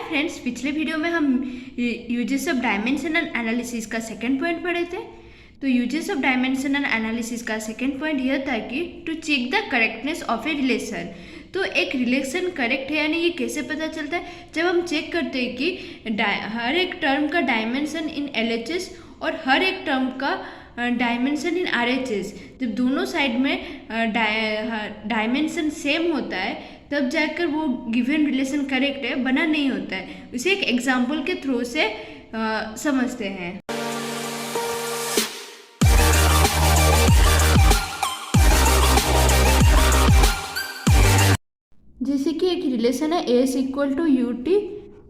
Friends, पिछले video में हम यूजेस ऑफ डायमेंशनल एनालिसिस का सेकंड पॉइंट पढ़े थे। तो यूजेस ऑफ डायमेंशनल एनालिसिस का सेकंड पॉइंट यह था कि to check the correctness of a relation. तो एक रिलेशन करेक्ट है यानी ये कैसे पता चलता है, जब हम चेक करते हैं कि हर एक टर्म का डायमेंशन इन LHS और हर एक टर्म का डायमेंशन इन RHS, जब दोनों साइड में डायमेंशन सेम होता है तब जाकर वो गिवन रिलेशन करेक्ट है, बना नहीं होता है। उसे एक एग्जाम्पल के थ्रू से समझते हैं। जैसे कि एक रिलेशन है A is equal to UT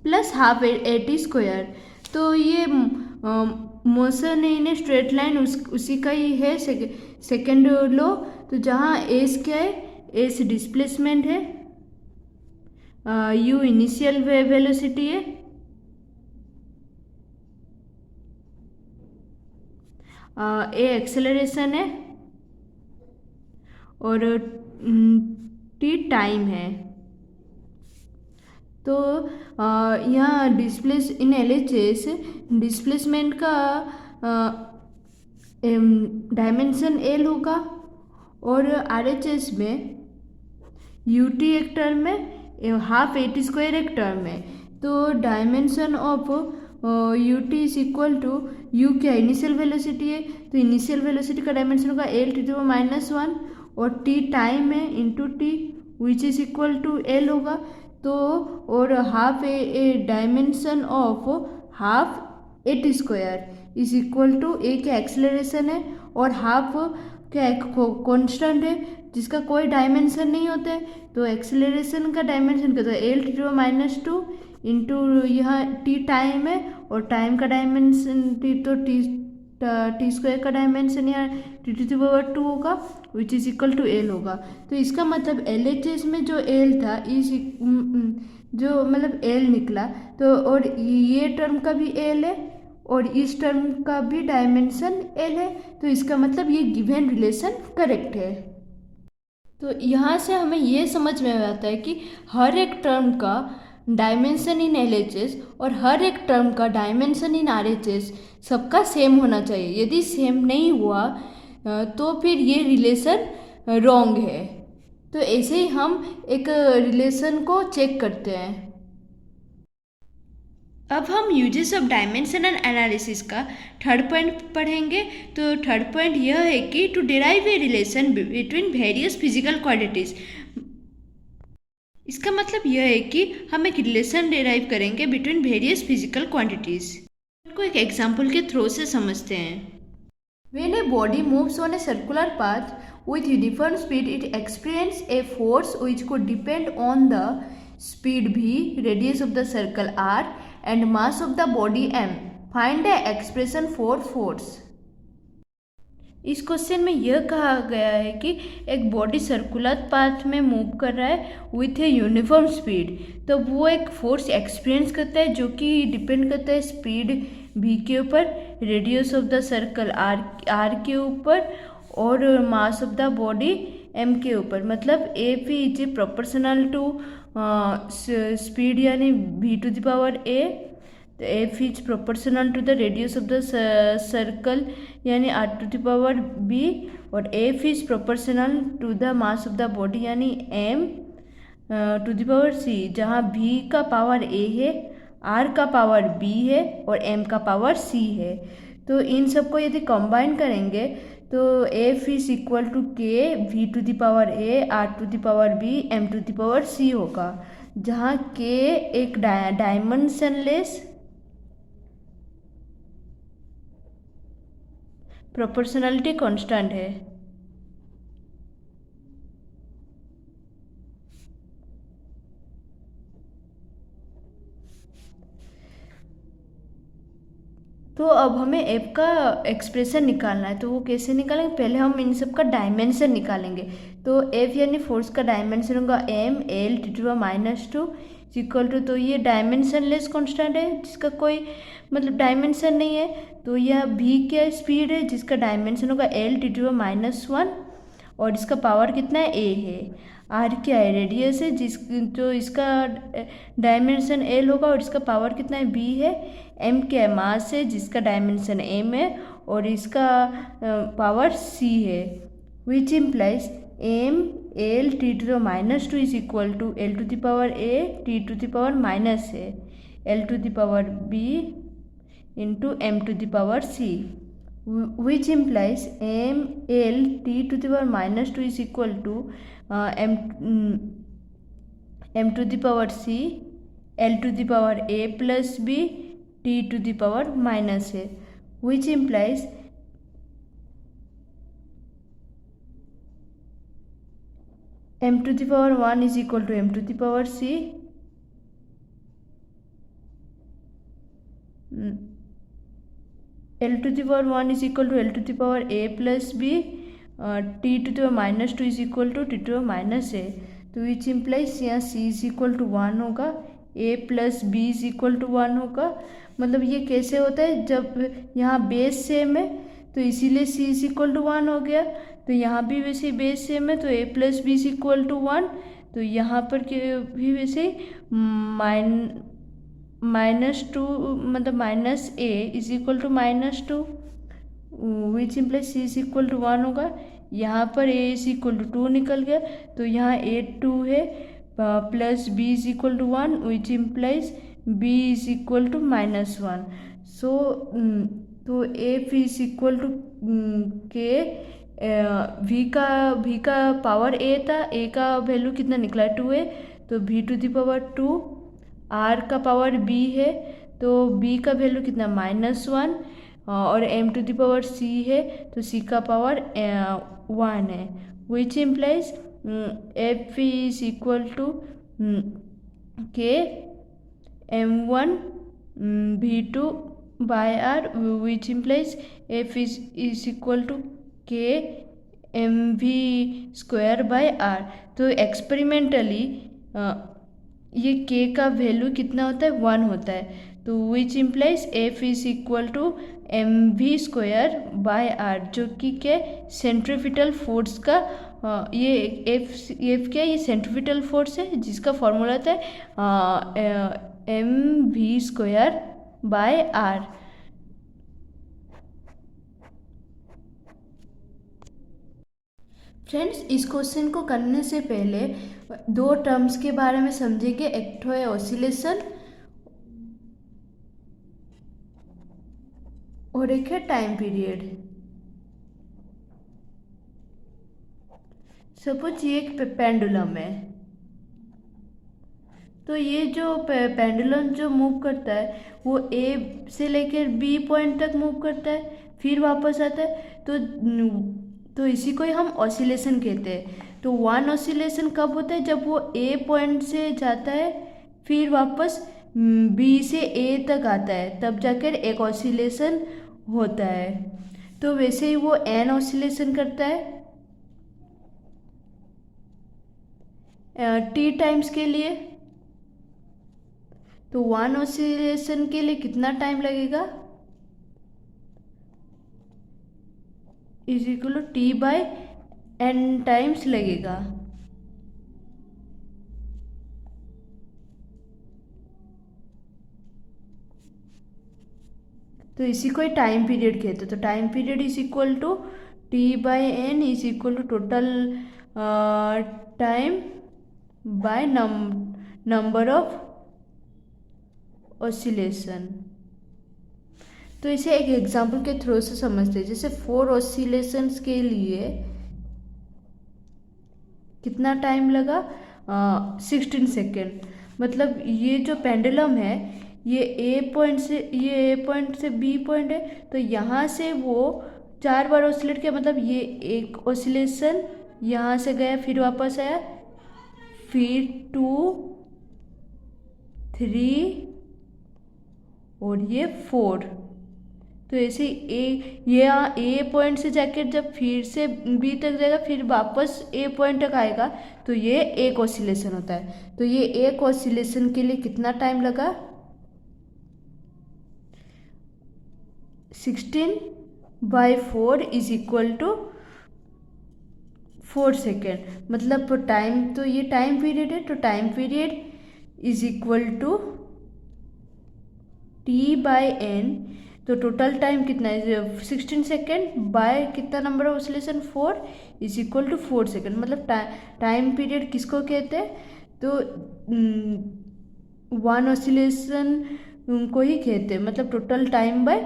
plus half AT square. तो ये मोशन इन स्ट्रेट लाइन उसी का ही है सेकेंड लॉ। तो जहाँ एस क्या है, एस डिस्प्लेसमेंट है, U इनिशियल वेलोसिटी है, A एक्सेलरेशन है और T टाइम है। तो यहाँ डिस्प्लेस इन LHS डिस्प्लेसमेंट का डायमेंशन L होगा और RHS में UT एक टर्म है, हाफ AT स्क्वायर एक टर्म है। तो dimension of UT is equal to U क्या इनिशियल वेलोसिटी है, तो इनिशियल वेलोसिटी का डायमेंशन होगा L⁻⁻1 और T टाइम है into T which is equal to L होगा। तो और half A dimension of half AT square is equal to A क्या एक्सेलरेशन है और हाफ क्या कांस्टेंट है जिसका कोई डायमेंशन नहीं होता है। तो एक्सेलरेशन का डायमेंशन क्या होता है L⁻⁻2 इंटू यहाँ T टाइम है और टाइम का डायमेंशन T, तो T स्क्वायर का डायमेंशन यहाँ T⁻2 होगा which is equal to L होगा। तो इसका मतलब LHS में जो L था इस जो मतलब L निकला, तो और ये टर्म का भी L है और इस टर्म का भी डायमेंशन L है। तो इसका मतलब ये गिवन रिलेशन करेक्ट है। तो यहाँ से हमें ये समझ में आता है कि हर एक टर्म का डायमेंशन इन LHS और हर एक टर्म का डायमेंशन इन RHS सबका सेम होना चाहिए। यदि सेम नहीं हुआ तो फिर ये रिलेशन रॉन्ग है। तो ऐसे ही हम एक रिलेशन को चेक करते हैं। अब हम यूजेस ऑफ डायमेंशनल एनालिसिस का थर्ड पॉइंट पढ़ेंगे। तो थर्ड पॉइंट यह है कि to derive a relation between various physical quantities. इसका मतलब यह है कि हम एक रिलेशन डिराइव करेंगे बिटवीन वेरियस फिजिकल क्वांटिटीज को एक एग्जाम्पल के थ्रू से समझते हैं। When a body moves on a circular path with uniform speed, it experiences a force which could depend on the speed v, radius of the circle r, and mass of the body m. Find the expression for force. इस question में यह कहा गया है कि एक body circular path में move कर रहा है विथ ए यूनिफॉर्म स्पीड। तो वो एक फोर्स एक्सपीरियंस करता है जो कि डिपेंड करता है स्पीड v के ऊपर, radius of the circle r के ऊपर और mass of the body m के ऊपर। मतलब F is a proportional to speed यानी v⁴ तो F is proportional to the radius of the circle यानी r⁵ और F is proportional to the mass of the body यानी m⁻c, जहाँ v का पावर a है, r का power b है और m का पावर c है। तो इन सबको यदि कंबाइन करेंगे तो F is equal to k v⁴ r⁵b m⁻c होगा, जहाँ k एक डायमेंशनलेस प्रोपोर्शनलिटी कांस्टेंट है। तो अब हमें F का एक्सप्रेशन निकालना है। तो वो कैसे निकालेंगे, पहले हम इन सब का डायमेंशन निकालेंगे। तो F यानी फोर्स का डायमेंशन होगा m L⁻⁻2 इक्वल टू, तो ये डायमेंशनलेस कांस्टेंट है जिसका कोई मतलब डायमेंशन नहीं है। तो यह v क्या स्पीड है जिसका डायमेंशन होगा L⁻⁻1 और इसका पावर कितना है a है। आर क्या है, रेडियस है, जो इसका डायमेंशन एल होगा और इसका पावर कितना है, बी है। एम क्या है, मास है, जिसका डायमेंशन एम है और इसका पावर सी है। Which implies M L T to the minus two is equal to L to the power A T to the power minus A L to the power B into m to the power c, which implies m l t to the power minus 2 is equal to m to the power c l to the power a plus b t to the power minus a, which implies m to the power 1 is equal to m to the power c, L to the power 1 is equal to L to the power a plus b, t to the power minus 2 is equal to t to the power minus a, तो which implies यहाँ c is equal to 1 होगा, a plus b is equal to 1 होगा। मतलब ये कैसे होता है, जब यहाँ बेस सेम है तो इसीलिए c इज इक्वल टू 1 हो गया, तो यहाँ भी वैसे बेस सेम है तो a plus B is equal to 1, तो यहाँ पर भी वैसे -2 मतलब minus A is equal to -2, which implies C is equal to 1 होगा। यहाँ पर ए इज इक्वल टू 2 निकल गया, तो यहाँ ए 2 है plus B is equal to 1, which implies B is equal to -1। So तो F is equal to K, V का पावर ए था, ए का वैल्यू कितना निकला 2 है, तो v to the power 2, R का पावर b है तो b का वैल्यू कितना -1 और m to the power c है तो c का पावर 1 है, which implies f is equal to K m1 v2 by r, which implies f is equal to K mv square by r। तो experimentally ये k का value कितना होता है, 1 होता है, तो which implies f is equal to mv square by r, जो कि क्या सेंट्रीफ्यूगल फोर्स का ये f क्या है, ये सेंट्रीफ्यूगल फोर्स है जिसका फॉर्मूला होता है mv square by r। Friends, इस क्वेश्चन को करने से पहले 2 टर्म्स के बारे में समझेंगे, एक तो है ऑसिलेशन और एक है टाइम पीरियड। सपोज ये एक पेंडुलम है, तो ये जो पेंडुलम जो मूव करता है वो ए से लेकर बी पॉइंट तक मूव करता है, फिर वापस आता है, तो इसी को ही हम ऑसिलेशन कहते हैं। तो 1 ऑसिलेशन कब होता है, जब वो ए पॉइंट से जाता है फिर वापस बी से ए तक आता है, तब जाकर एक ऑसिलेशन होता है। तो वैसे ही वो एन ऑसिलेशन करता है टी टाइम्स के लिए, तो 1 ऑसिलेशन के लिए कितना टाइम लगेगा, is equal to T by N times लगेगा। तो इसी को टाइम पीरियड कहते हैं। तो time period is equal to T by N is equal to total time by number of oscillation. तो इसे एक एग्जाम्पल के थ्रू से समझते हैं। जैसे 4 ऑसिलेशंस के लिए कितना टाइम लगा, 16 सेकेंड। मतलब ये जो पेंडुलम है ये ए पॉइंट से बी पॉइंट है, तो यहाँ से वो 4 बार ऑसिलेट किया, मतलब ये एक ऑसिलेशन यहाँ से गया फिर वापस आया, फिर 2 3 और ये 4। तो ऐसे ए पॉइंट से जाकर जब फिर से बी तक जाएगा फिर वापस ए पॉइंट तक आएगा, तो ये एक ऑसिलेशन होता है। तो ये एक ऑसिलेशन के लिए कितना टाइम लगा, 16/4 इज इक्वल टू 4 सेकेंड, मतलब टाइम, तो ये टाइम पीरियड है, तो time period is equal to T by N. तो टोटल टाइम कितना है 16 सेकेंड बाय कितना number of oscillation 4 is equal to 4 second. मतलब टाइम पीरियड किसको कहते हैं, तो वन ऑसिलेशन को ही कहते हैं, मतलब total time by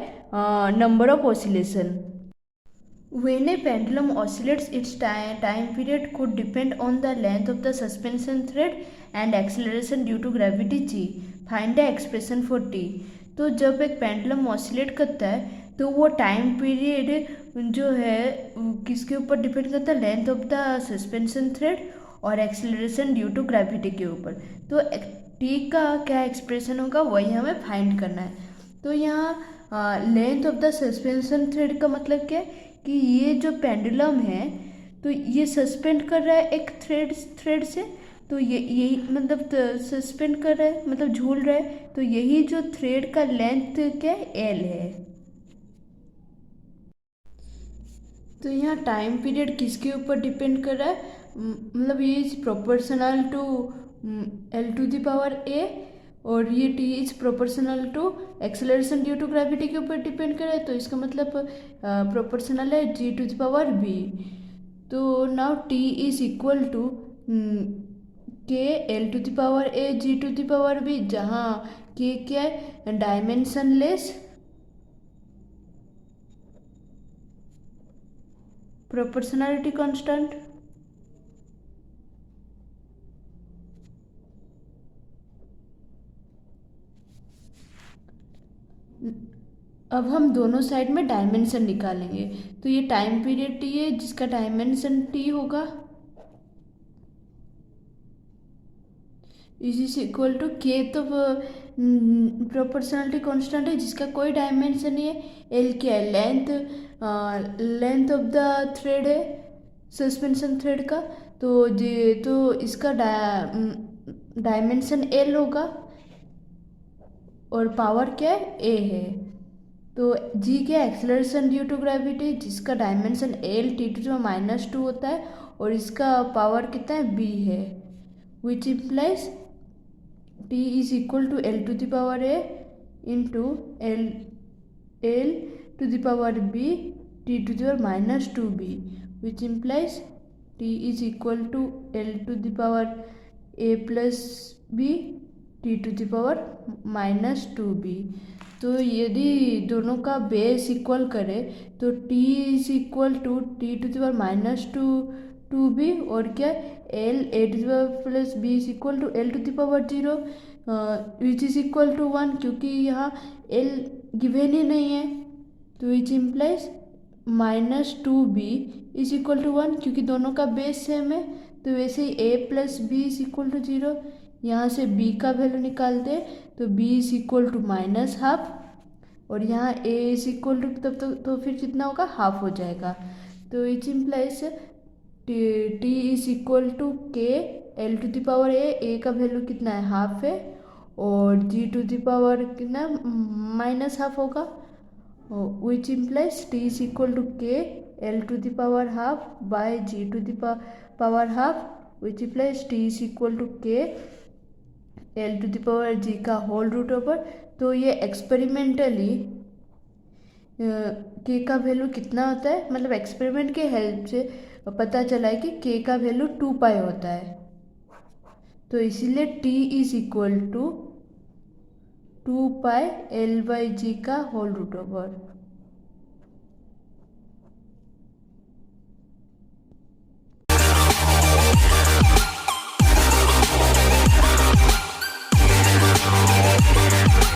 number of oscillation. When a pendulum oscillates, its time period could depend on the length of the suspension thread and acceleration due to gravity g. Find the expression for t. तो जब एक pendulum oscillate करता है तो वो time period जो है किसके ऊपर डिपेंड करता है, length of the suspension thread और एक्सेलरेशन ड्यू टू ग्रेविटी के ऊपर। तो टी का क्या एक्सप्रेशन होगा वही हमें फाइंड करना है। तो यहाँ length of the suspension thread का मतलब क्या है कि ये जो पेंडुलम है तो ये सस्पेंड कर रहा है एक थ्रेड से, तो यही मतलब सस्पेंड कर रहा है मतलब झूल रहा है, तो यही जो थ्रेड का लेंथ क्या है एल है। तो यहाँ टाइम पीरियड किसके ऊपर डिपेंड कर रहा है, मतलब ये is proportional to L to the power A, और ये T is proportional to acceleration due to gravity के ऊपर डिपेंड कर रहा है, तो इसका मतलब प्रोपोर्शनल है G to the power B. तो now T is equal to K L to the power A G to the power B, जहाँ के क्या है डायमेंशनलेस प्रोपोर्शनैलिटी कांस्टेंट। अब हम दोनों साइड में डायमेंशन निकालेंगे, तो ये टाइम पीरियड टी है जिसका डायमेंशन टी होगा इज इक्वल टू के, तो प्रोपोर्शनलिटी कांस्टेंट है जिसका कोई डायमेंशन नहीं है। एल क्या है लेंथ ऑफ द थ्रेड है सस्पेंशन थ्रेड का, तो इसका डायमेंशन एल होगा और पावर क्या है ए है। तो जी क्या एक्सेलरेशन ड्यू टू ग्रेविटी जिसका डायमेंशन एल टी टू -2 होता है और इसका पावर कितना है बी है, which implies T is equal to L to the power A into L to the power B T to the power -2b, which implies T is equal to L to the power A plus B T to the power -2b। तो यदि दोनों का base equal करें तो t is equal to T to the power -2b और क्या L A to the power plus B is equal to L to the power 0 which is equal to 1, क्योंकि यहाँ एल गिवन ही नहीं है, तो which implies -2b is equal to 1, क्योंकि दोनों का बेस सेम है। तो वैसे ही a plus B is equal to 0, यहाँ से b का वैल्यू निकालते तो b इज इक्वल टू -12 और यहाँ a इज इक्वल टू तब तो फिर कितना होगा हाफ हो जाएगा। तो which implies t is equal to K L to the power A का वैल्यू कितना है हाफ है और जी टू द पावर कितना -12 होगा, which implies t is equal to K L to the power half by G to the power half, which implies t is equal to K L to the power G का whole root over. तो ये experimentally के का value कितना होता है, मतलब experiment के हेल्प से पता चला है कि के का वैल्यू 2 पाई होता है, तो इसीलिए t is equal to 2 pi L by G का होल रूट ओवर।